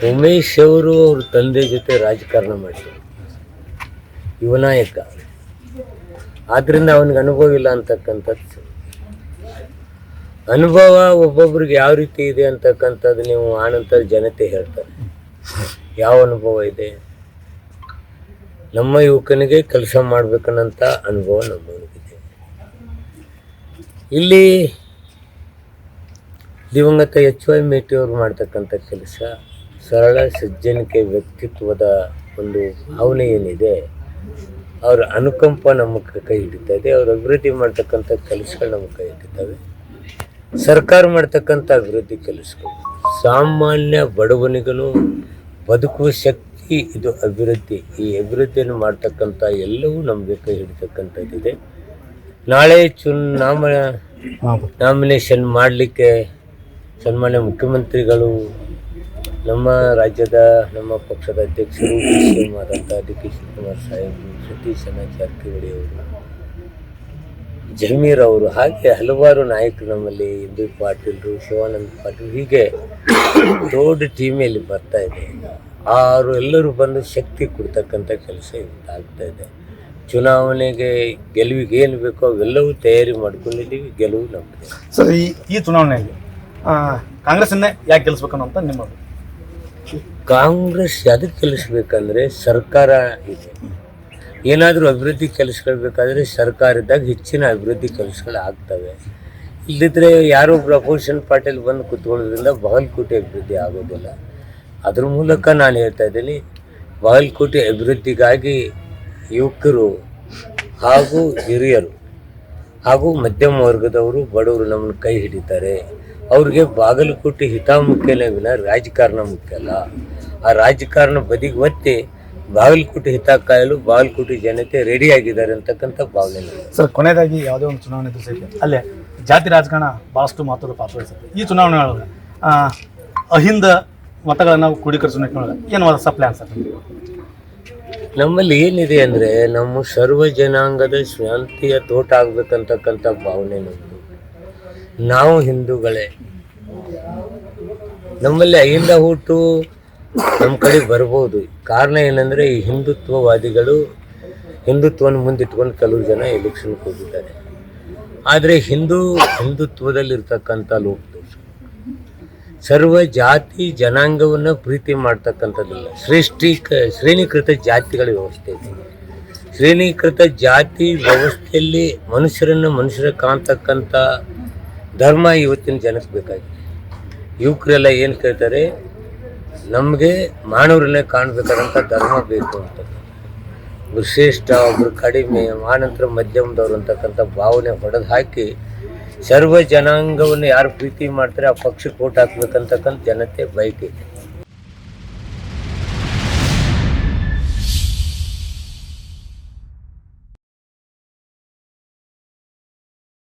ಉಮೇಶ್ ಅವರು ಅವ್ರ ತಂದೆ ಜೊತೆ ರಾಜಕಾರಣ ಮಾಡಿದ್ರು, ಯುವ ನಾಯಕ. ಆದ್ದರಿಂದ ಅವನಿಗೆ ಅನುಭವ ಇಲ್ಲ ಅಂತಕ್ಕಂಥದ್ದು. ಅನುಭವ ಒಬ್ಬೊಬ್ರಿಗೆ ಯಾವ ರೀತಿ ಇದೆ ಅಂತಕ್ಕಂಥದ್ದು ನೀವು ಆನಂತರ ಜನತೆ ಹೇಳ್ತಾರೆ. ಯಾವ ಅನುಭವ ಇದೆ? ನಮ್ಮ ಯುವಕನಿಗೆ ಕೆಲಸ ಮಾಡ್ಬೇಕನ್ನಂಥ ಅನುಭವ ನಮ್ಮನಿಗಿದೆ. ಇಲ್ಲಿ ದಿವಂಗತ HY ಮೇಟಿ ಅವರು ಮಾಡ್ತಕ್ಕಂಥ ಕೆಲಸ ಸರಳ ಸಜ್ಜನಿಕೆ ವ್ಯಕ್ತಿತ್ವದ ಒಂದು ಭಾವನೆ ಏನಿದೆ, ಅವರ ಅನುಕಂಪ ನಮ್ಮ ಕೈ ಹಿಡಿತಾ ಇದೆ. ಅವ್ರ ಅಭಿವೃದ್ಧಿ ಮಾಡ್ತಕ್ಕಂಥ ಕೆಲಸಗಳು ನಮ್ಮ ಕೈ ಹಿಡಿತವೆ. ಸರ್ಕಾರ ಮಾಡ್ತಕ್ಕಂಥ ಅಭಿವೃದ್ಧಿ ಕೆಲಸಗಳು ಸಾಮಾನ್ಯ ಬಡವನಿಗೂ ಬದುಕುವ ಶಕ್ತಿ, ಇದು ಅಭಿವೃದ್ಧಿ. ಈ ಅಭಿವೃದ್ಧಿಯನ್ನು ಮಾಡ್ತಕ್ಕಂಥ ಎಲ್ಲವೂ ನಮಗೆ ಕೈ ಹಿಡಿತಕ್ಕಂಥದ್ದಿದೆ. ನಾಳೆ ನಾಮಿನೇಷನ್ ಮಾಡಲಿಕ್ಕೆ ಸನ್ಮಾನ್ಯ ಮುಖ್ಯಮಂತ್ರಿಗಳು, ನಮ್ಮ ರಾಜ್ಯದ ನಮ್ಮ ಪಕ್ಷದ ಅಧ್ಯಕ್ಷರು CM ಆದಂಥ DK ಶಿವಕುಮಾರ್ ಸಾಹೇಬರು, ಸತೀಶ್ ಜಾರಕಿಹೊಳಿ ಅವರು, ಜಮೀರ್ ಅವರು, ಹಾಗೆ ಹಲವಾರು ನಾಯಕರು ನಮ್ಮಲ್ಲಿ, ಇಂದು ಪಾಟೀಲ್ರು, ಶಿವಾನಂದ ಪಾಟೀಲ್, ಹೀಗೆ ದೊಡ್ಡ ಟೀಮಲ್ಲಿ ಬರ್ತಾ ಇದೆ. ಅವರು ಎಲ್ಲರೂ ಬಂದು ಶಕ್ತಿ ಕೊಡ್ತಕ್ಕಂಥ ಕೆಲಸ ಆಗ್ತಾ ಇದೆ. ಚುನಾವಣೆಗೆ ಗೆಲುವಿಗೆ ಏನು ಬೇಕೋ ಅವೆಲ್ಲವೂ ತಯಾರಿ ಮಾಡ್ಕೊಂಡಿದ್ದೀವಿ. ಗೆಲುವು ನಮ್ಮದು. ಸರ್, ಈ ಚುನಾವಣೆಯಲ್ಲಿ ಕಾಂಗ್ರೆಸ್ಸನ್ನೇ ಯಾಕೆ ಗೆಲ್ಲಿಸ್ಬೇಕನ್ನೋಂಥ ನಿಮ್ಮ ಕಾಂಗ್ರೆಸ್ ಅದಕ್ಕೆ ಗೆಲ್ಲಿಸ್ಬೇಕಂದ್ರೆ ಸರ್ಕಾರ ಇದೆ. ಏನಾದರೂ ಅಭಿವೃದ್ಧಿ ಕೆಲಸಗಳು ಬೇಕಾದರೆ ಸರ್ಕಾರದಾಗ ಹೆಚ್ಚಿನ ಅಭಿವೃದ್ಧಿ ಕೆಲಸಗಳು ಆಗ್ತವೆ. ಇಲ್ಲದಿದ್ದರೆ ಯಾರೊಬ್ಬರು ಅಪೋಸಿಷನ್ ಪಾರ್ಟಿಯಲ್ಲಿ ಬಂದು ಕೂತ್ಕೊಳ್ಳೋದ್ರಿಂದ ಬಾಗಲಕೋಟೆ ಅಭಿವೃದ್ಧಿ ಆಗೋದಿಲ್ಲ. ಅದ್ರ ಮೂಲಕ ನಾನು ಹೇಳ್ತಾ ಇದ್ದೀನಿ, ಬಾಗಲಕೋಟೆ ಅಭಿವೃದ್ಧಿಗಾಗಿ ಯುವಕರು ಹಾಗೂ ಹಿರಿಯರು ಹಾಗೂ ಮಧ್ಯಮ ವರ್ಗದವರು, ಬಡವರು ನಮ್ಮನ್ನು ಕೈ ಹಿಡಿತಾರೆ. ಅವ್ರಿಗೆ ಬಾಗಲಕೋಟೆ ಹಿತ ಮುಖ್ಯನೇ ವಿನ ರಾಜಕಾರಣ ಮುಖ್ಯ ಅಲ್ಲ. ಆ ರಾಜಕಾರಣ ಬದಿಗೆ ಒತ್ತಿ ಬಾಗಲಕೋಟೆ ಹಿತ ಕಾಯಲು ಬಾಗಲಕೋಟೆ ಜನತೆ ರೆಡಿ ಆಗಿದ್ದಾರೆ ಅಂತಕ್ಕಂಥ ಭಾವನೆ. ಸರ್, ಕೊನೆಯದಾಗಿ ಯಾವುದೇ ಒಂದು ಚುನಾವಣೆ ದಿವಸ ಅಲ್ಲೇ ಜಾತಿ ರಾಜಕಾರಣ ಭಾಳಷ್ಟು ಮಹತ್ವದ ಪಾತ್ರ ವಹಿಸುತ್ತೆ. ಈ ಚುನಾವಣೆ ಒಳಗೆ ಅಹಿಂದ ಮತಗಳನ್ನು ಕ್ರೋಢೀಕರಿಸೋ ನಿಟ್ಟಿನೊಳಗೆ ಏನು ಹೊಸ ಪ್ಲ್ಯಾನ್ ಸರ್? ನಮ್ಮಲ್ಲಿ ಏನಿದೆ ಅಂದರೆ, ನಮ್ಮ ಸರ್ವ ಜನಾಂಗದ ಶಾಂತಿಯ ತೋಟ ಆಗ್ಬೇಕಂತಕ್ಕಂಥ ಭಾವನೆ ನಮ್ಮದು. ನಾವು ಹಿಂದೂಗಳೇ, ನಮ್ಮಲ್ಲಿ ಅಹಿಂದ ಹುಟ್ಟು ನಮ್ಮ ಕಡೆ ಬರ್ಬೋದು. ಕಾರಣ ಏನಂದರೆ, ಈ ಹಿಂದುತ್ವವಾದಿಗಳು ಹಿಂದುತ್ವವನ್ನು ಮುಂದಿಟ್ಕೊಂಡು ಕೆಲವು ಜನ ಎಲೆಕ್ಷನ್ಗೆ ಹೋಗಿದ್ದಾರೆ. ಆದರೆ ಹಿಂದುತ್ವದಲ್ಲಿರ್ತಕ್ಕಂಥ ಲೋಕದೋಷ ಸರ್ವ ಜಾತಿ ಜನಾಂಗವನ್ನು ಪ್ರೀತಿ ಮಾಡ್ತಕ್ಕಂಥದ್ದಿಲ್ಲ. ಶ್ರೇಣೀಕೃತ ಜಾತಿಗಳ ವ್ಯವಸ್ಥೆ ಇದೆ. ಶ್ರೇಣೀಕೃತ ಜಾತಿ ವ್ಯವಸ್ಥೆಯಲ್ಲಿ ಮನುಷ್ಯರ ಕಾಣ್ತಕ್ಕಂಥ ಧರ್ಮ ಇವತ್ತಿನ ಜನಕ್ಕೆ ಬೇಕಾಗಿದೆ. ಯುವಕರೆಲ್ಲ ಏನು ಕೇಳ್ತಾರೆ, ನಮಗೆ ಮಾನವರನ್ನೇ ಕಾಣಬೇಕಾದಂಥ ಧರ್ಮ ಬೇಕು ಅಂತ. ಒಬ್ಬರು ಶ್ರೇಷ್ಠ, ಒಬ್ಬರು ಕಡಿಮೆ, ಆನಂತರ ಮಧ್ಯಮದವ್ರು ಅಂತಕ್ಕಂಥ ಭಾವನೆ ಹೊಡೆದು ಹಾಕಿ ಸರ್ವ ಜನಾಂಗವನ್ನು ಯಾರು ಪ್ರೀತಿ ಮಾಡ್ತಾರೆ ಆ ಪಕ್ಷಕ್ಕೆ ಓಟ್ ಹಾಕ್ಬೇಕಂತಕ್ಕಂಥ ಜನತೆ ಬಯಕೆ ಇದೆ.